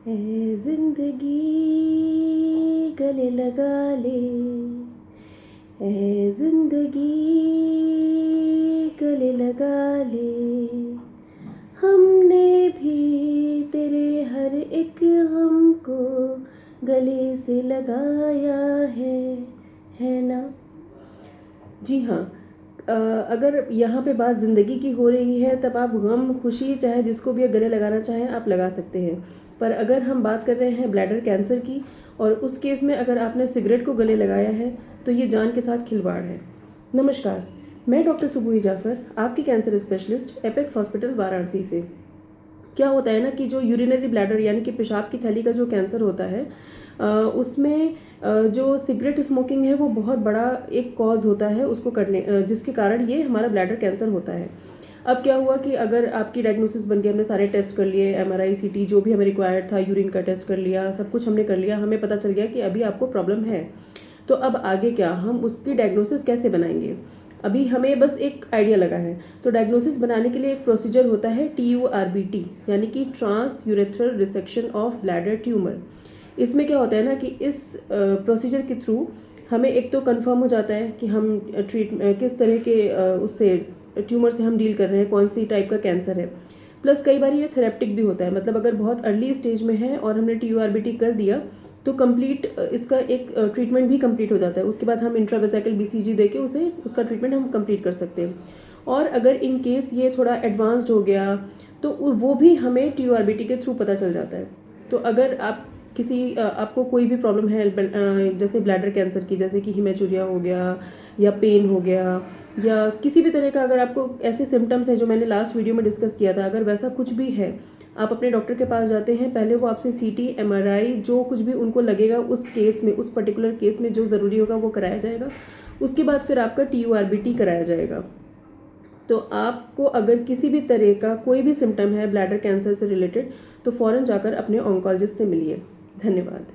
ए जिंदगी गले लगा ले, ए जिंदगी गले लगा ले। हमने भी तेरे हर एक हम को गले से लगाया है ना। जी हाँ, अगर यहाँ पे बात ज़िंदगी की हो रही है तब आप गम खुशी चाहे जिसको भी गले लगाना चाहें आप लगा सकते हैं। पर अगर हम बात कर रहे हैं ब्लैडर कैंसर की, और उस केस में अगर आपने सिगरेट को गले लगाया है तो ये जान के साथ खिलवाड़ है। नमस्कार, मैं डॉक्टर सुबुही जाफ़र, आपकी cancer specialist apex hospital Varanasi से। क्या होता है ना कि जो यूरिनरी ब्लैडर यानी कि पेशाब की थैली का जो कैंसर होता है, उसमें जो सिगरेट स्मोकिंग है वो बहुत बड़ा एक कॉज होता है उसको करने, जिसके कारण ये हमारा ब्लैडर कैंसर होता है। अब क्या हुआ कि अगर आपकी डायग्नोसिस बन गई, हमने सारे टेस्ट कर लिए, एमआरआई सीटी जो भी हमें रिक्वायर्ड था, यूरिन का टेस्ट कर लिया, सब कुछ हमने कर लिया, हमें पता चल गया कि अभी आपको प्रॉब्लम है। तो अब आगे क्या, हम उसकी डायग्नोसिस कैसे बनाएंगे? अभी हमें बस एक आइडिया लगा है। तो डायग्नोसिस बनाने के लिए एक प्रोसीजर होता है TURBT, यानी कि trans urethral resection of bladder tumour. इसमें क्या होता है ना कि इस प्रोसीजर के थ्रू हमें एक तो कंफर्म हो जाता है कि हम किस तरह के उससे ट्यूमर से हम डील कर रहे हैं, कौन सी टाइप का कैंसर है। प्लस कई बार ये थेरेप्टिक भी होता है, मतलब अगर बहुत अर्ली स्टेज में है और हमने TURBT कर दिया तो कंप्लीट इसका एक ट्रीटमेंट भी कंप्लीट हो जाता है। उसके बाद हम इंट्रावेसिकल BCG देके उसे उसका ट्रीटमेंट हम कंप्लीट कर सकते हैं। और अगर इन केस ये थोड़ा एडवांस्ड हो गया तो वो भी हमें TURBT के थ्रू पता चल जाता है। तो अगर आप आपको कोई भी प्रॉब्लम है जैसे ब्लैडर कैंसर की, जैसे कि हिमेचुरिया हो गया या पेन हो गया या किसी भी तरह का, अगर आपको ऐसे सिम्टम्स हैं जो मैंने लास्ट वीडियो में डिस्कस किया था, अगर वैसा कुछ भी है, आप अपने डॉक्टर के पास जाते हैं। पहले वो आपसे CT MRI जो कुछ भी उनको लगेगा उस केस में, उस पर्टिकुलर केस में जो ज़रूरी होगा वो कराया जाएगा। उसके बाद फिर आपका TURBT कराया जाएगा। तो आपको अगर किसी भी तरह का कोई भी सिम्टम है ब्लैडर कैंसर से रिलेटेड तो फ़ौरन जाकर अपने ऑन्कोलॉजिस्ट से मिलिए। धन्यवाद।